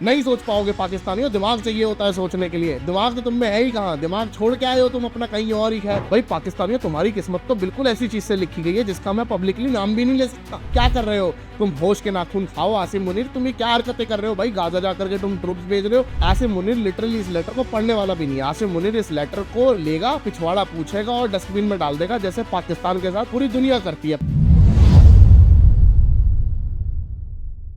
नहीं सोच पाओगे पाकिस्तानियों, दिमाग चाहिए होता है सोचने के लिए। दिमाग तो तुम में है ही कहाँ, दिमाग छोड़ के आए हो तुम अपना कहीं और ही है। भाई पाकिस्तानियों, तुम्हारी किस्मत तो बिल्कुल ऐसी चीज से लिखी गई है जिसका मैं पब्लिकली नाम भी नहीं ले सकता। क्या कर रहे हो तुम? होश के नाखून खाओ आसिम मुनीर, तुम ये क्या हरकतें कर रहे हो भाई? गाजा जा करके तुम ट्रुप्स भेज रहे हो। आसिम मुनीर लिटरली इस लेटर को पढ़ने वाला भी नहीं है। आसिम मुनीर इस लेटर को लेगा, पिछवाड़ा पूछेगा और डस्टबिन में डाल देगा, जैसे पाकिस्तान के साथ पूरी दुनिया करती है।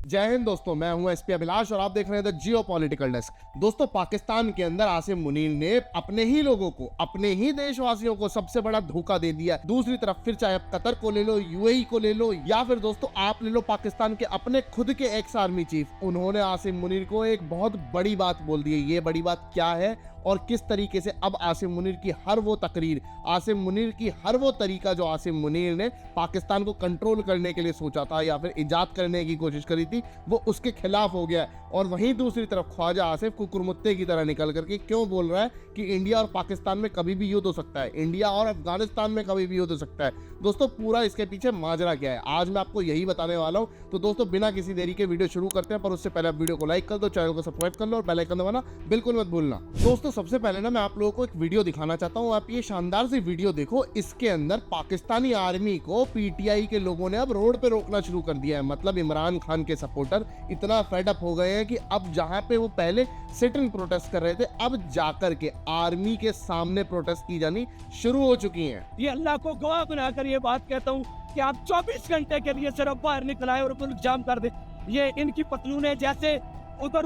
जय हिंद दोस्तों, मैं हूं एसपी अभिलाष और आप देख रहे हैं द जियो पॉलिटिकल डेस्क। दोस्तों, पाकिस्तान के अंदर आसिम मुनीर ने अपने ही लोगों को, अपने ही देशवासियों को सबसे बड़ा धोखा दे दिया। दूसरी तरफ फिर चाहे आप कतर को ले लो, यूएई को ले लो, या फिर दोस्तों आप ले लो पाकिस्तान के अपने खुद के एक्स आर्मी चीफ, उन्होंने आसिम मुनीर को एक बहुत बड़ी बात बोल दी है। ये बड़ी बात क्या है और किस तरीके से अब आसिम मुनीर की हर वो तकरीर, आसिम मुनीर की हर वो तरीका जो आसिम मुनीर ने पाकिस्तान को कंट्रोल करने के लिए सोचा था या फिर इजाद करने की कोशिश करी थी, वो उसके खिलाफ हो गया है। और वहीं दूसरी तरफ ख्वाजा आसिफ कुकुरमुत्ते की तरह निकल करके क्यों बोल रहा है कि इंडिया और पाकिस्तान में कभी भी युद्ध हो सकता है, इंडिया और अफगानिस्तान में कभी भी युद्ध हो सकता है। दोस्तों, पूरा इसके पीछे माजरा क्या है, आज मैं आपको यही बताने वाला हूं। तो दोस्तों, बिना किसी देरी के वीडियो शुरू करते हैं, पर उससे पहले आप वीडियो को लाइक कर दो, चैनल को सब्सक्राइब कर लो और बेल आइकन दबाना बिल्कुल मत भूलना। दोस्तों, सबसे पहले ना मैं आप लोगों को एक वीडियो दिखाना चाहता हूं। आप ये शानदार सी वीडियो देखो। इसके अंदर पाकिस्तानी आर्मी को पीटीआई के लोगों ने अब रोड पे रोकना शुरू कर दिया है। मतलब इमरान खान के सपोर्टर इतना फेड अप हो गए हैं कि अब जहां पे वो पहले सिट इन प्रोटेस्ट कर रहे थे, अब जाकर के आर्मी के सामने प्रोटेस्ट की जानी शुरू हो चुकी है। ये अल्लाह को गवाह बनाकर ये बात कहता हूँ कि आप 24 घंटे के लिए सिर्फ बाहर निकल आए और पुलिस जाम कर दे। ये इनकी पतलूनें जैसे उधर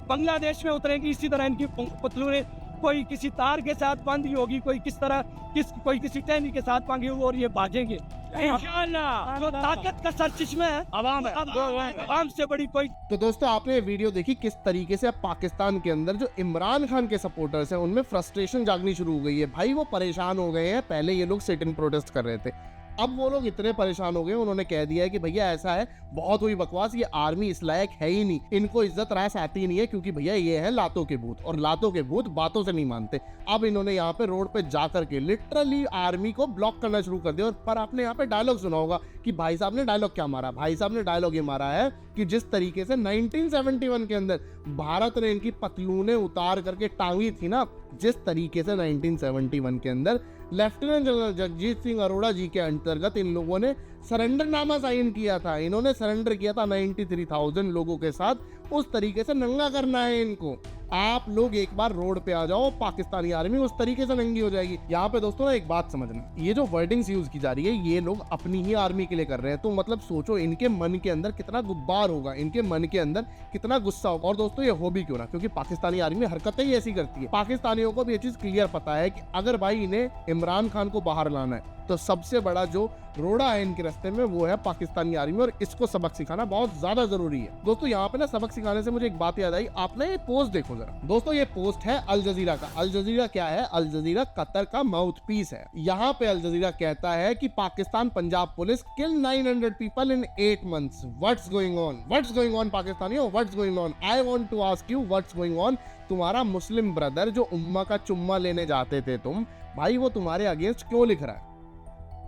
बांग्लादेश में उतरेंगी, इसी तरह इनकी पतलूनें कोई किसी तार के साथ बांधी होगी, कोई किस तरह कोई किसी टहनी के साथ बांधी होगी और ये भागेंगे। इंशाअल्लाह जो ताकत का सरचश्मा है अवाम है, अवाम से बड़ी कोई। तो दोस्तों, आपने वीडियो देखी किस तरीके से अब पाकिस्तान के अंदर जो इमरान खान के सपोर्टर्स हैं उनमें फ्रस्ट्रेशन जागनी शुरू हो गई है। भाई वो परेशान हो गए हैं। पहले ये लोग सिट इन प्रोटेस्ट कर रहे थे, अब वो लोग इतने परेशान हो गए, उन्होंने कह दिया है कि भैया ऐसा है, बहुत हुई बकवास, ये आर्मी इस लायक है ही नहीं, इनको इज्जत रास आती नहीं है, क्योंकि भैया ये है लातों के भूत और लातों के भूत बातों से नहीं मानते। अब इन्होंने यहाँ पे रोड पे जा करके लिटरली आर्मी को ब्लॉक करना शुरू कर दिया। और पर आपने यहाँ पे डायलॉग सुना होगा कि भाई साहब ने डायलॉग क्या मारा। भाई साहब ने डायलॉग ये मारा है कि जिस तरीके से 1971 के अंदर भारत ने इनकी पतलूनें उतार करके टांगी थी ना, जिस तरीके से 1971 के अंदर लेफ्टिनेंट जनरल जगजीत सिंह अरोड़ा जी के अंतर्गत इन लोगों ने सरेंडरनामा साइन किया था। इन्होंने सरेंडर किया था 93,000 लोगों के साथ। उस तरीके से नंगा करना है इनको। आप लोग एक बार रोड पे आ जाओ, पाकिस्तानी आर्मी उस तरीके से नंगी हो जाएगी। यहाँ पे दोस्तों एक बात समझना, ये जो वर्डिंग्स यूज की जा रही है ये लोग अपनी ही आर्मी के लिए कर रहे हैं। तो मतलब सोचो इनके मन के अंदर कितना गुब्बार होगा, इनके मन के अंदर कितना गुस्सा होगा। और दोस्तों, ये हो भी क्यों ना, क्योंकि पाकिस्तानी आर्मी हरकतें ही ऐसी करती है। पाकिस्तानियों को भी ये चीज क्लियर पता है कि अगर भाई इन्हें इमरान खान को बाहर लाना है तो सबसे बड़ा जो रोड़ा है इनके रास्ते में वो है पाकिस्तानी आर्मी, और इसको सबक सिखाना बहुत ज्यादा जरूरी है। दोस्तों, यहाँ पे ना सबक सिखाने से मुझे एक बात याद आई। आपने ये पोस्ट देखो जरा। दोस्तों, ये पोस्ट है अल जजीरा का। अल जजीरा क्या है? अल जजीरा कतर का माउथ पीस है। यहाँ पे अल जजीरा कहता है कि Pakistan Punjab police kill 900 people in 8 months। What's going on? What's going on पाकिस्तानियों? What's going on? I want to ask you what's going on. तुम्हारा मुस्लिम ब्रदर जो उम्मा का चुम्मा लेने जाते थे तुम, भाई वो तुम्हारे अगेंस्ट क्यों लिख रहा है?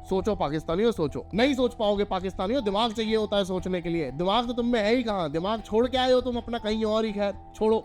सोचो पाकिस्तानियों, सोचो। नहीं सोच पाओगे पाकिस्तानियों, दिमाग चाहिए होता है सोचने के लिए। दिमाग तो तुम में है ही कहाँ, दिमाग छोड़ के आए हो तुम अपना कहीं और ही। खैर छोड़ो,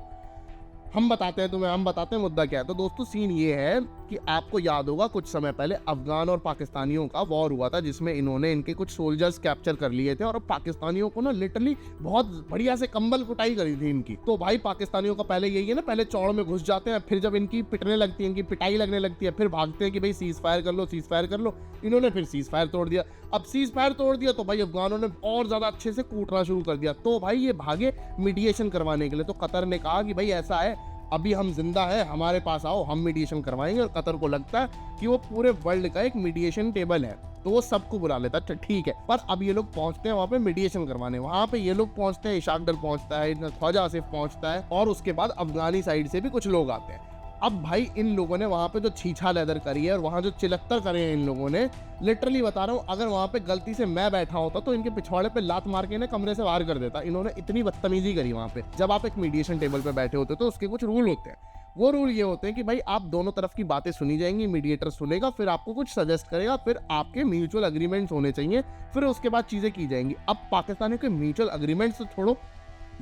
हम बताते हैं तुम्हें, हम बताते हैं मुद्दा क्या है। तो दोस्तों, सीन ये है कि आपको याद होगा कुछ समय पहले अफगान और पाकिस्तानियों का वॉर हुआ था, जिसमें इन्होंने इनके कुछ सोल्जर्स कैप्चर कर लिए थे और पाकिस्तानियों को ना लिटरली बहुत बढ़िया से कंबल कुटाई करी थी इनकी। तो भाई पाकिस्तानियों का पहले यही है ना, पहले चौड़ में घुस जाते हैं, फिर जब इनकी पिटने लगती है, इनकी पिटाई लगने लगती है, फिर भागते हैं कि भाई सीज फायर कर लो, सीज फायर कर लो। इन्होंने फिर सीज फायर तोड़ दिया। अब सीज फायर तोड़ दिया तो भाई अफगानों ने और ज्यादा अच्छे से कूटना शुरू कर दिया। तो भाई ये भागे मीडिएशन करवाने के लिए। तो कतर ने कहा कि भाई ऐसा है, अभी हम जिंदा है, हमारे पास आओ, हम मीडिएशन करवाएंगे। और कतर को लगता है कि वो पूरे वर्ल्ड का एक मीडिएशन टेबल है, तो वो सबको बुला लेता है। ठीक है, पर अब ये लोग पहुंचते हैं वहां पे मीडिएशन करवाने। वहां पे ये लोग पहुंचते हैं, इशाक डर पहुंचता है, ख्वाजा आसिफ पहुंचता है, और उसके बाद अफगानी साइड से भी कुछ लोग आते हैं। अब भाई इन लोगों ने वहां पे जो छीछा लेदर करी है और वहां जो चिलक्तर करे हैं इन लोगों ने, लिटरली बता रहा हूँ, अगर वहां पे गलती से मैं बैठा होता तो इनके पिछवाड़े पे लात मार के इन्हें कमरे से बाहर कर देता। इन्होंने इतनी बदतमीजी करी वहां पे। जब आप एक मीडिएशन टेबल पे बैठे होते तो उसके कुछ रूल होते हैं। वो रूल ये होते हैं कि भाई आप दोनों तरफ की बातें सुनी जाएंगी, मीडिएटर सुनेगा, फिर आपको कुछ सजेस्ट करेगा, फिर आपके म्यूचुअल अग्रीमेंट्स होने चाहिए, फिर उसके बाद चीजें की जाएंगी। अब पाकिस्तानियों के म्यूचुअल अग्रीमेंट्स तो छोड़ो,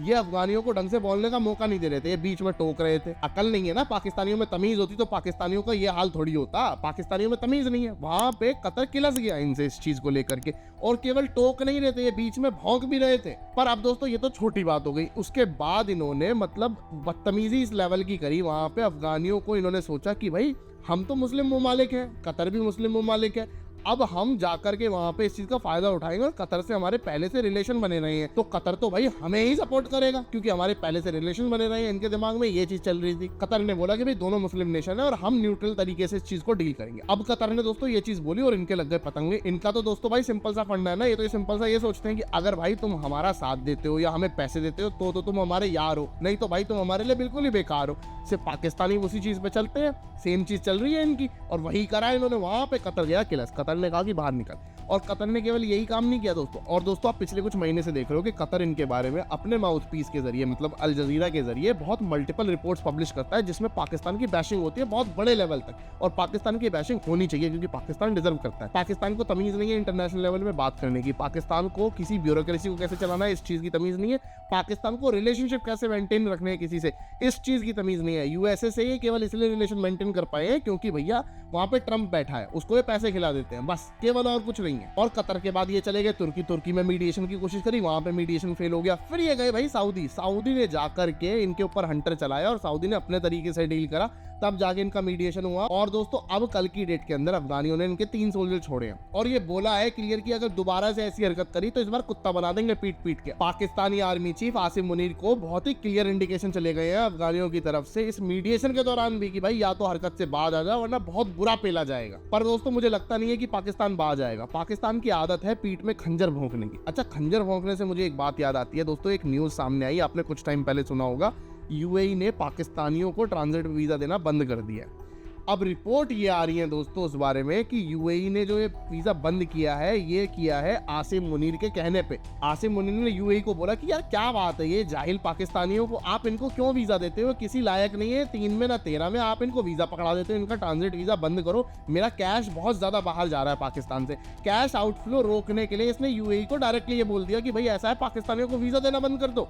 ये अफगानियों को ढंग से बोलने का मौका नहीं दे रहे थे, ये बीच में टोक रहे थे। अकल नहीं है ना, पाकिस्तानियों में तमीज होती तो पाकिस्तानियों का ये हाल थोड़ी होता। पाकिस्तानियों में तमीज नहीं है, वहां पे कतर किलस गया इनसे इस चीज को लेकर के, और केवल टोक नहीं रहे थे, ये बीच में भौंक भी रहे थे। पर अब दोस्तों ये तो छोटी बात हो गई, उसके बाद इन्होंने मतलब बदतमीजी इस लेवल की करी वहां पे अफगानियों को। इन्होंने सोचा कि भाई हम तो मुस्लिम ममालिक हैं, कतर भी मुस्लिम ममालिक है, अब हम जाकर के वहां पे इस चीज का फायदा उठाएंगे। और कतर से हमारे पहले से रिलेशन बने रहे हैं, तो कतर तो भाई हमें ही सपोर्ट करेगा क्योंकि हमारे पहले से रिलेशन बने रहे हैं। इनके दिमाग में ये चीज चल रही थी। कतर ने बोला कि भाई दोनों मुस्लिम नेशन है और हम न्यूट्रल तरीके से इस चीज को डील करेंगे। अब कतर ने दोस्तों ये चीज बोली और इनके लग गए पतंगे। इनका तो दोस्तों भाई सिंपल सा फंडा है ना, ये तो सिंपल सा ये सोचते हैं कि अगर भाई तुम हमारा साथ देते हो या हमें पैसे देते हो तो तुम हमारे यार हो, नहीं तो भाई तुम हमारे लिए बिल्कुल ही बेकार हो। सिर्फ पाकिस्तानी उसी चीज पे चलते हैं, सेम चीज चल रही है इनकी, और वही करा इन्होंने। वहां पे कतर गया किलस, कतर ने कहा कि बाहर निकल। और कतर ने केवल यही काम नहीं किया दोस्तों, और दोस्तों आप पिछले कुछ महीने से देख रहे हो कि कतर इनके बारे में अपने माउथ पीस के जरिए मतलब अल जजीरा के जरिए बहुत मल्टीपल रिपोर्ट्स पब्लिश करता है जिसमें पाकिस्तान की बैशिंग होती है बहुत बड़े लेवल तक। और पाकिस्तान की बैशिंग होनी चाहिए क्योंकि पाकिस्तान डिजर्व करता है। पाकिस्तान को तमीज नहीं है इंटरनेशनल लेवल में बात करने की, पाकिस्तान को किसी ब्यूरोक्रेसी को कैसे चलाना है इस चीज की तमीज नहीं है, पाकिस्तान को रिलेशनशिप कैसे मेंटेन रखने है किसी से इस चीज की तमीज नहीं है। यूएसए से ये केवल इसलिए रिलेशन मेंटेन कर पाए हैं क्योंकि भैया वहां पे ट्रंप बैठा है, उसको ये पैसे खिला देते हैं, बस केवल और कुछ नहीं है। और कतर के बाद ये चले गए तुर्की में मीडिएशन की कोशिश करी, वहां पे मीडिएशन फेल हो गया। फिर ये गए भाई सऊदी ने जाकर के इनके ऊपर हंटर चलाया और सऊदी ने अपने तरीके से डील करा, तब जाके इनका मीडिएशन हुआ। और दोस्तों अब कल की डेट के अंदर अफगानियों ने इनके 3 सोल्जर छोड़े हैं और ये बोला है क्लियर कि अगर दोबारा से ऐसी हरकत करी तो इस बार कुत्ता बना देंगे पीट पीट के। पाकिस्तानी आर्मी चीफ आसिम मुनीर को बहुत ही क्लियर इंडिकेशन चले गए हैं अफगानियों की तरफ से इस मीडिएशन के दौरान भी कि भाई या तो हरकत से बाज आ जाए वरना बहुत बुरा पेला जाएगा। पर दोस्तों मुझे लगता नहीं है कि पाकिस्तान बाज आएगा। पाकिस्तान की आदत है पीठ में खंजर भोंकने की। अच्छा, खंजर भोंकने से मुझे एक बात याद आती है दोस्तों, एक न्यूज सामने आई, आपने कुछ टाइम पहले सुना होगा, यूएई ने पाकिस्तानियों को ट्रांजिट वीजा देना बंद कर दिया है। अब रिपोर्ट ये आ रही है दोस्तों उस बारे में कि यूएई ने जो ये वीजा बंद किया है ये किया है आसिम मुनीर के कहने पे। आसिम मुनीर ने यूएई को बोला कि यार क्या बात है, ये जाहिल पाकिस्तानियों को आप इनको क्यों वीजा देते हो, किसी लायक नहीं है, 3 में ना 13 में आप इनको वीजा पकड़ा देते हो, इनका ट्रांजिट वीजा बंद करो, मेरा कैश बहुत ज्यादा बाहर जा रहा है पाकिस्तान से। कैश आउटफ्लो रोकने के लिए इसने यूएई को डायरेक्टली ये बोल दिया कि भाई ऐसा है पाकिस्तानियों को वीजा देना बंद कर दो।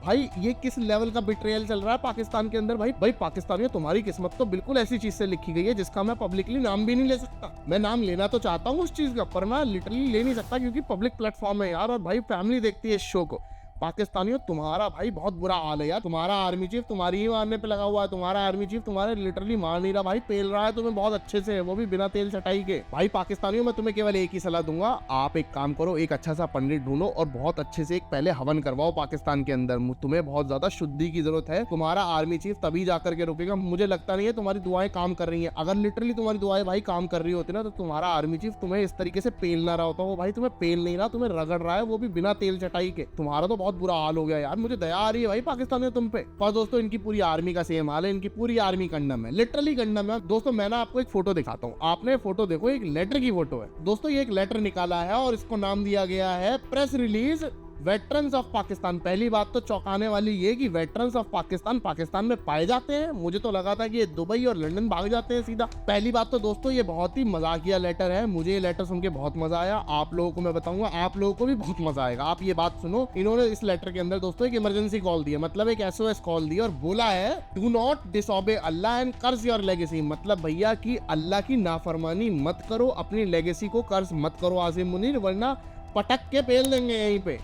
भाई ये किस लेवल का बिट्रेयल चल रहा है पाकिस्तान के अंदर। भाई पाकिस्तानियों तुम्हारी किस्मत तो बिल्कुल ऐसी चीज से लिखी गई है जिसका मैं पब्लिकली नाम भी नहीं ले सकता। मैं नाम लेना तो चाहता हूँ उस चीज का, पर मैं लिटरली ले नहीं सकता क्योंकि पब्लिक प्लेटफॉर्म है यार, और भाई फैमिली देखती है इस शो को। पाकिस्तानियों तुम्हारा भाई बहुत बुरा हाल है यार, तुम्हारा आर्मी चीफ तुम्हारी ही मारने पे लगा हुआ है, तुम्हारा आर्मी चीफ तुम्हारे लिटरली मार नहीं रहा भाई, पेल रहा है तुम्हें बहुत अच्छे से, वो भी बिना तेल चटाई के। भाई पाकिस्तानियों मैं तुम्हें केवल एक ही सलाह दूंगा, आप एक काम करो, एक अच्छा सा पंडित ढूंढो और बहुत अच्छे से एक पहले हवन करवाओ पाकिस्तान के अंदर। तुम्हें बहुत ज्यादा शुद्धि की जरूरत है, तुम्हारा आर्मी चीफ तभी जाकर के रुकेगा। मुझे लगता नहीं है तुम्हारी दुआएं काम कर रही है, अगर लिटरली तुम्हारी दुआएं भाई काम कर रही होती ना तो तुम्हारा आर्मी चीफ तुम्हें इस तरीके से पेल ना रहा होता। वो भाई तुम्हें पेल नहीं रहा, तुम्हें रगड़ रहा है, वो भी बिना तेल चटाई के। तुम्हारा तो बहुत बुरा हाल हो गया यार, मुझे दया आ रही है भाई पाकिस्तानियों तुम पे। पर दोस्तों इनकी पूरी आर्मी का सेम हाल है, इनकी पूरी आर्मी कंडम है, लिटरली कंडम है। दोस्तों मैं ना आपको एक फोटो दिखाता हूँ, आपने फोटो देखो, एक लेटर की फोटो है दोस्तों। ये एक लेटर निकाला है और इसको नाम दिया गया है press release veterans of Pakistan. पहली बात तो चौंकाने वाली ये कि वेटरन्स ऑफ पाकिस्तान पाकिस्तान में पाए जाते हैं, मुझे तो लगा था कि ये दुबई और लंदन भाग जाते हैं सीधा। पहली बात तो दोस्तों ये बहुत ही मजाकिया लेटर है, मुझे ये लेटर सुन के बहुत मजा आया, आप लोगों को मैं बताऊंगा, आप लोगों को भी बहुत मजा आएगा। आप ये बात सुनो, इन्होंने इस लेटर के अंदर दोस्तों एक इमरजेंसी कॉल दी है, मतलब एक SOS कॉल दी और बोला है do not disobey Allah and कर्ज योर लेगेसी। मतलब भैया कि अल्लाह की नाफरमानी मत करो, अपनी लेगेसी को कर्ज मत करो आसिम मुनीर, वरना पटक के पेल देंगे यहीं पे।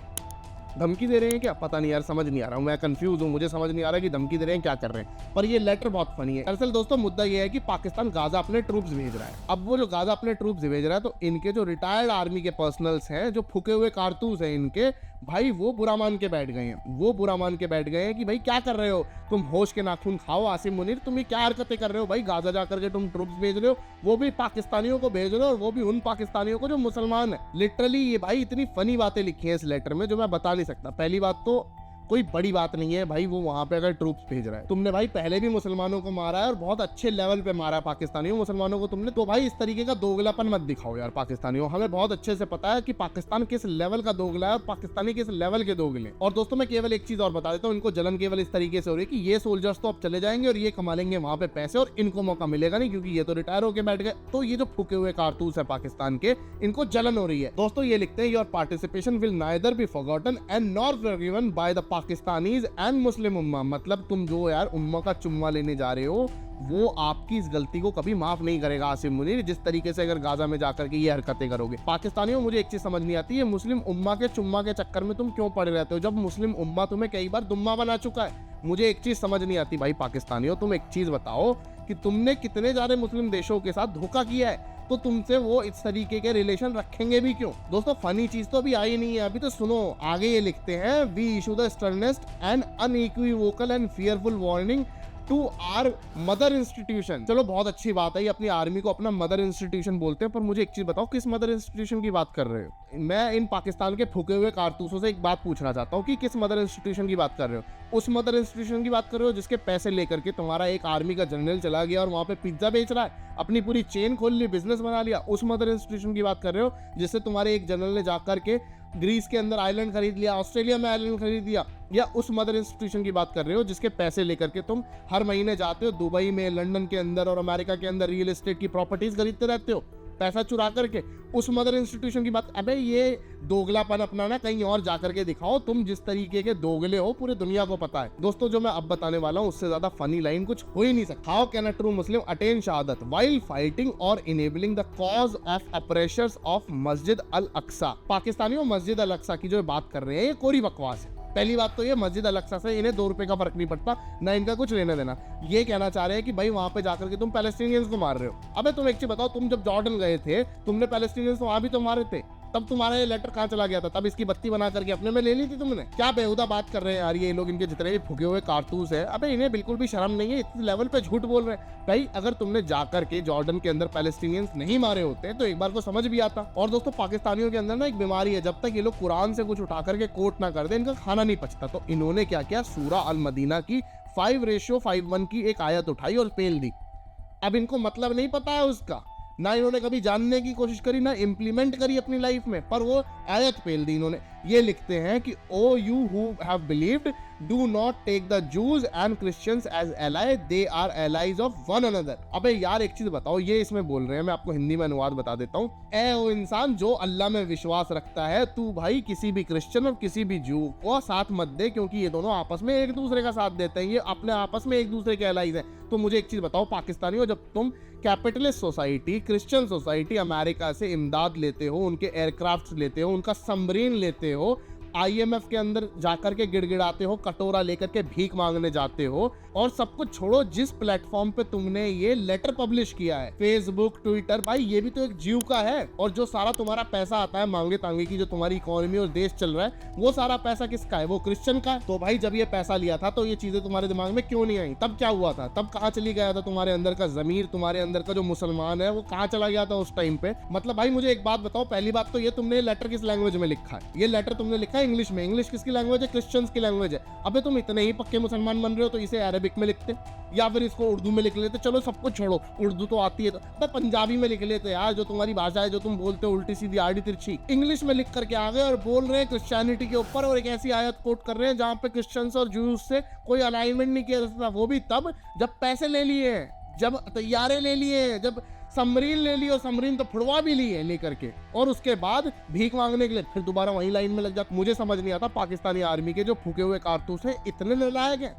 धमकी दे रहे हैं क्या, पता नहीं यार, समझ नहीं आ रहा हूँ, मैं कंफ्यूज हूँ, मुझे समझ नहीं आ रहा कि धमकी दे रहे हैं क्या कर रहे हैं। पर ये लेटर बहुत फनी है। दरअसल दोस्तों मुद्दा ये है कि पाकिस्तान गाजा अपने ट्रूप्स भेज रहा है। अब वो जो गाजा अपने ट्रूप्स भेज रहा है तो इनके जो रिटायर्ड आर्मी के पर्सनल्स हैं, जो फूके हुए कारतूस हैं इनके, भाई वो बुरा मान के बैठ गए हैं, वो बुरा मान के बैठ गए हैं कि भाई क्या कर रहे हो तुम, होश के नाखून खाओ आसिम मुनीर, तुम ये क्या हरकतें कर रहे हो भाई, गाजा जाकर के तुम ट्रूप्स भेज रहे हो, वो भी पाकिस्तानियों को भेज रहे हो और वो भी उन पाकिस्तानियों को जो मुसलमान है। लिटरली ये भाई इतनी फनी बातें लिखी हैं इस लेटर में जो मैं बता नहीं सकता। पहली बात तो कोई बड़ी बात नहीं है भाई, वो वहां पे अगर ट्रूप्स भेज रहा है, तुमने भाई पहले भी मुसलमानों को मारा है और बहुत अच्छे लेवल पे मारा है पाकिस्तानियों मुसलमानों को तुमने, तो भाई इस तरीके का दोगलापन मत दिखाओ यार पाकिस्तानियों। हमें बहुत अच्छे से पता है कि पाकिस्तान किस लेवल का दोगला है और पाकिस्तानी किस लेवल के दोगले। और दोस्तों मैं केवल एक चीज और बता देता हूँ, इनको जलन केवल इस तरीके से हो रही है कि ये सोल्जर्स तो अब चले जाएंगे और ये कमा लेंगे वहां पे पैसे और इनको मौका मिलेगा नहीं क्योंकि ये तो रिटायर होकर बैठ गए। तो ये जो फूके हुए कारतूस है पाकिस्तान के, इनको जलन हो रही है। दोस्तों ये लिखते हैं your participation will neither be forgotten and nor forgiven by the Pakistanis and Muslim उम्मा, मतलब तुम जो यार उम्मा का चुम्मा लेने जा रहे हो वो आपकी इस गलती को कभी माफ नहीं करेगा आसिम मुनीर, जिस तरीके से अगर गाजा में जाकर के ये हरकतें करोगे। पाकिस्तानियों, मुझे एक चीज समझ नहीं आती है, मुस्लिम उम्मा के चुम्मा के चक्कर में तुम क्यों पड़े रहते हो जब मुस्लिम उम्मा तुम्हें कई बार दुम्मा बना चुका है। मुझे एक चीज समझ नहीं आती भाई पाकिस्तानियों, तुम एक चीज बताओ कि तुमने कितने सारे मुस्लिम देशों के साथ धोखा किया है, तो तुमसे वो इस तरीके के रिलेशन रखेंगे भी क्यों। दोस्तों फनी चीज तो अभी आई नहीं है, अभी तो सुनो आगे ये लिखते हैं, we issue the sternest and unequivocal and fearful warning to our mother institution. चलो बहुत अच्छी बात है, ये अपनी आर्मी को अपना मदर इंस्टीट्यूशन बोलते हैं, पर मुझे एक चीज बताओ किस मदर इंस्टीट्यूशन की बात कर रहे हो। मैं इन पाकिस्तान के फूके हुए कारतूसों से एक बात पूछना चाहता हूँ कि किस मदर इंस्टीट्यूशन की बात कर रहे हो। उस मदर इंस्टीट्यूशन की बात कर रहे हो जिसके पैसे लेकर के तुम्हारा एक आर्मी का जनरल चला गया और वहां पे पिज्जा बेच रहा है, अपनी पूरी चेन खोल ली, बिजनेस बना लिया। उस मदर इंस्टीट्यूशन की बात कर रहे हो जिससे तुम्हारे एक जनरल ने जाकर के ग्रीस के अंदर आइलैंड खरीद लिया, ऑस्ट्रेलिया में आइलैंड खरीद लिया। या उस मदर इंस्टीट्यूशन की बात कर रहे हो जिसके पैसे लेकर के तुम हर महीने जाते हो दुबई में, लंदन के अंदर और अमेरिका के अंदर रियल एस्टेट की प्रॉपर्टीज खरीदते रहते हो पैसा चुरा करके। उस मदर इंस्टीट्यूशन की बात, अबे ये दोगलापन अपना ना कहीं और जाकर के दिखाओ, तुम जिस तरीके के दोगले हो पूरी दुनिया को पता है। दोस्तों जो मैं अब बताने वाला हूँ उससे ज्यादा फनी लाइन कुछ हो ही नहीं सकता। How can a true Muslim attain शहादत व्हाइल फाइटिंग और enabling the cause of operations of मस्जिद अल अक्सा। पाकिस्तानियों मस्जिद अल अक्सा की जो बात कर रहे हैं ये कोरी बकवास है। पहली बात तो ये मस्जिद अल अक्सा से इन्हें 2 रुपए का फर्क नहीं पड़ता, ना इनका कुछ लेना देना। ये कहना चाह रहे हैं कि भाई वहां पे जाकर के तुम पैलेस्टीनियंस को मार रहे हो। अबे तुम एक चीज बताओ, तुम जब जॉर्डन गए थे तुमने पैलेस्टीनियंस वहां भी तो मारे थे, तब तुम्हारा ये लेटर कहाँ चला गया था? तब इसकी बत्ती बना करके अपने में ले ली थी तुमने। क्या बेहुदा बात कर रहे हैं यार ये लोग, इनके जितने भी फूके हुए कारतूस है। अबे इन्हें बिल्कुल भी शर्म नहीं है, इस लेवल पे झूठ बोल रहे हैं। भाई अगर तुमने जाकर के जॉर्डन के अंदर पैलेस्टीनियंस नहीं मारे होते तो एक बार को समझ भी आता। और दोस्तों पाकिस्तानियों के अंदर ना एक बीमारी है, जब तक ये लोग कुरान से कुछ उठा करके कोट ना कर दे इनका खाना नहीं पचता। तो इन्होंने क्या किया, सूरा अल मदीना की 5:51 की एक आयत उठाई और पेल दी। अब इनको मतलब नहीं पता है उसका, ना इन्होंने कभी जानने की कोशिश करी, ना इम्प्लीमेंट करी अपनी लाइफ में, पर वो आयत पेल दी इन्होंने। ये लिखते हैं कि O you who have believed do not take the Jews and Christians as ally, they are allies of one another. अबे यार एक चीज बताओ, ये इसमें बोल रहे हैं, मैं आपको हिंदी में अनुवाद बता देता हूँ। ए ओ इंसान जो अल्लाह में विश्वास रखता है, तू भाई किसी भी क्रिश्चियन और किसी भी जू को साथ मत दे, क्योंकि ये दोनों आपस में एक दूसरे का साथ देते हैं, ये अपने आपस में एक दूसरे के एलाइज हैं। तो मुझे एक चीज बताओ पाकिस्तानियों, जब तुम capitalist society, Christian society America से इमदाद लेते हो, उनके एयरक्राफ्ट लेते हो, उनका सबमरीन लेते हो, IMF के अंदर जाकर के गिड़गिड़ाते हो, कटोरा लेकर के भीख मांगने जाते हो, और सब कुछ छोड़ो, जिस प्लेटफॉर्म पे तुमने ये लेटर पब्लिश किया है, फेसबुक, ट्विटर, भाई ये भी तो एक जीव का है। और जो सारा तुम्हारा पैसा आता है मांगे तांगे की, जो तुम्हारी इकोनॉमी और देश चल रहा है, वो सारा पैसा किसका है? वो क्रिश्चियन का है। तो भाई जब ये पैसा लिया था तो ये चीजें तुम्हारे दिमाग में क्यों नहीं आई? तब क्या हुआ था? तब कहाँ चली गया था तुम्हारे अंदर का जमीर, तुम्हारे अंदर का जो मुसलमान है वो कहाँ चला गया था उस टाइम पे? मतलब भाई मुझे एक बात बताओ, पहली बात तो ये तुमने लेटर किस लैंग्वेज में लिखा है? ये लेटर तुमने लिखा है इंग्लिश में। इंग्लिश किसकी लैंग्वेज है? क्रिश्चियंस की लैंग्वेज है। अबे तुम इतने ही पक्के मुसलमान बन रहे हो तो इसे अरबिक में लिखते या फिर इसको उर्दू में लिख लेते। चलो सब कुछ छोड़ो, उर्दू तो आती है तो पंजाबी में लिख लेते यार, जो तुम्हारी भाषा है, जो तुम बोलते हो उल्टी सीधी आड़ी तिरछी। इंग्लिश में लिख करके आ गए और बोल रहे हैं क्रिश्चियनिटी के ऊपर, और एक ऐसी आयत कोट कर रहे हैं जहां पे क्रिश्चियंस और जूस से कोई अलाइनमेंट नहीं किया जा सकता। वो भी तब जब पैसे ले लिए, जब तैयारे ले लिए, जब सबमरीन ले ली, और सबमरीन तो फुड़वा भी ली है लेकर के, और उसके बाद भीख मांगने के लिए फिर दोबारा वही लाइन में लग जाता। मुझे समझ नहीं आता पाकिस्तानी आर्मी के जो फूके हुए कारतूस हैं इतने नालायक हैं।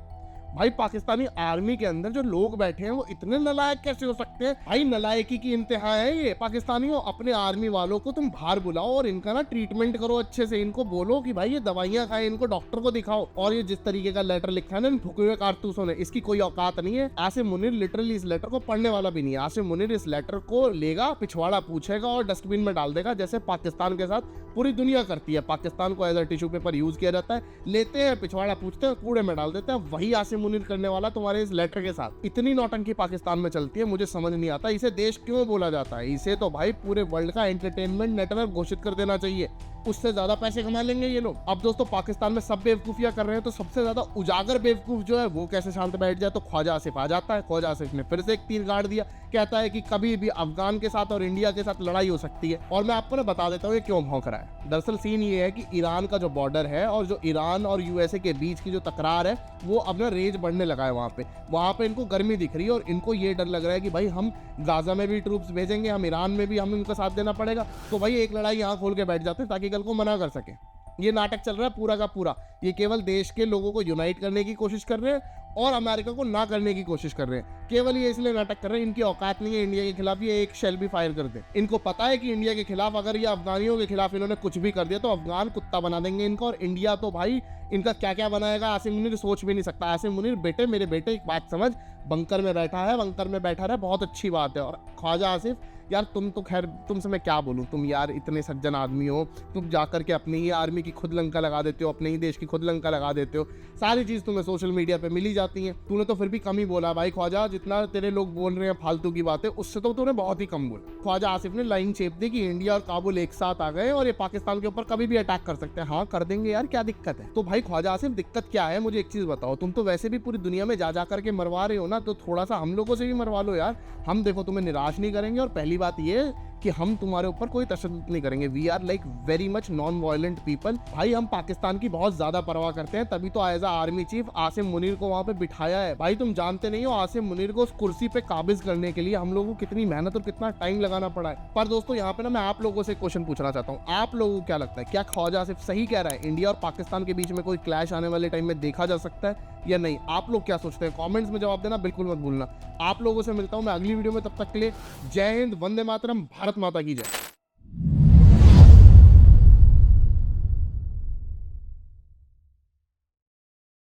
भाई पाकिस्तानी आर्मी के अंदर जो लोग बैठे हैं वो इतने नालायक कैसे हो सकते हैं? भाई नालायकी की इंतहा है ये। पाकिस्तानियों अपने आर्मी वालों को तुम बाहर बुलाओ और इनका ना ट्रीटमेंट करो अच्छे से, इनको बोलो कि भाई ये दवाइयां खाए, इनको डॉक्टर को दिखाओ। और ये जिस तरीके का लेटर लिखा है ना इन फूके हुए कारतूसों ने, इसकी कोई औकात नहीं है। आसिम मुनीर लिटरली इस लेटर को पढ़ने वाला भी नहीं है। आसिम मुनीर इस लेटर को लेगा, पिछवाड़ा पूछेगा और डस्टबिन में डाल देगा, जैसे पाकिस्तान के साथ पूरी दुनिया करती है। पाकिस्तान को as a tissue paper use किया जाता है, लेते हैं पिछवाड़ा पूछते हैं, कूड़े में डाल देते हैं। वही आसिम मुनीर करने वाला तुम्हारे इस लेटर के साथ। इतनी नौटंकी पाकिस्तान में चलती है, मुझे समझ नहीं आता इसे देश क्यों बोला जाता है। इसे तो भाई पूरे वर्ल्ड का एंटरटेनमेंट नेटवर्क घोषित कर देना चाहिए, उससे ज्यादा पैसे कमा लेंगे ये लोग। अब दोस्तों पाकिस्तान में सब बेवकूफियां कर रहे हैं, तो सबसे ज्यादा उजागर बेवकूफ जो है वो कैसे शांत बैठ जाए? तो ख्वाजा आसिफ आ जाता है। ख्वाजा आसिफ ने फिर से एक तीर गाड़ दिया, कहता है कि कभी भी अफगान के साथ और इंडिया के साथ लड़ाई हो सकती है। और मैं आपको ना बता देता हूँ ये क्यों भौंक रहा है। दरअसल सीन ये है कि ईरान का जो बॉर्डर है और जो ईरान और USA के बीच की जो तकरार है वो अब ना रेज बढ़ने लगा है। वहाँ पे इनको गर्मी दिख रही है और इनको ये डर लग रहा है कि भाई हम गाजा में भी ट्रूप्स भेजेंगे, हम ईरान में भी हमें उनका साथ देना पड़ेगा। तो भाई एक लड़ाई यहाँ खोल के बैठ जाते हैं ताकि कल को मना कर सके। ये नाटक चल रहा है पूरा का पूरा। ये केवल देश के लोगों को यूनाइट करने की कोशिश कर रहे हैं और अमेरिका को ना करने की कोशिश कर रहे हैं। केवल ये इसलिए नाटक कर रहे हैं, इनकी औकात नहीं है इंडिया के खिलाफ ये एक शेल भी फायर कर दे। इनको पता है कि इंडिया के खिलाफ अगर ये अफगानियों के खिलाफ इन्होंने कुछ भी कर दिया तो अफगान कुत्ता बना देंगे इनको, और इंडिया तो भाई इनका क्या क्या बनाएगा आसिम मुनीर सोच भी नहीं सकता। आसिम मुनीर बेटे, मेरे बेटे एक बात समझ, बंकर में बैठा है, बंकर में बैठा रहे, बहुत अच्छी बात है। और ख्वाजा आसिफ यार तुम तो खैर, तुमसे मैं क्या बोलूँ, तुम यार इतने सज्जन आदमी हो, तुम जाकर के अपनी ही आर्मी की खुद लंका लगा देते हो, अपने ही देश की खुद लंका लगा देते हो, सारी चीज़ तुम्हें सोशल मीडिया पे मिली जाती हैं। तूने तो फिर भी कम ही बोला भाई ख्वाजा, जितना तेरे लोग बोल रहे हैं फालतू की बातें उससे तो तूने बहुत ही कम बोला। ख्वाजा आसिफ ने लाइन चेप दी कि इंडिया और काबुल एक साथ आ गए और ये पाकिस्तान के ऊपर कभी भी अटैक कर सकते हैं। हाँ कर देंगे यार, क्या दिक्कत है। तो भाई ख्वाजा आसिफ दिक्कत क्या है, मुझे एक चीज़ बताओ, तुम तो वैसे भी पूरी दुनिया में जा करके मरवा रहे हो ना, तो थोड़ा सा हम लोगों से भी मरवा लो यार। हम देखो तुम्हें निराश नहीं करेंगे, और पहली बात ये कि हम तुम्हारे ऊपर कोई तशद्दुद नहीं करेंगे। We are like very much non violent people. भाई हम पाकिस्तान की बहुत ज्यादा परवाह करते हैं, तभी तो as a army chief Asim Munir को वहां पे बिठाया है। भाई तुम जानते नहीं हो आसिम मुनीर को उस कुर्सी पे काबिज करने के लिए हम लोगों को कितनी मेहनत और कितना टाइम लगाना पड़ा है। पर दोस्तों यहाँ पे ना मैं आप लोगों से क्वेश्चन पूछना चाहता हूँ, आप लोगों को क्या लगता है, क्या ख्वाजा आसिफ सही कह रहा है? इंडिया और पाकिस्तान के बीच में कोई क्लैश आने वाले टाइम में देखा जा सकता है या नहीं? आप लोग क्या सोचते हैं? कमेंट्स में जवाब देना बिल्कुल मत भूलना। आप लोगों से मिलता हूँ मैं अगली वीडियो में, तब तक के लिए जय हिंद, वंदे मातरम, भारत माता की जय।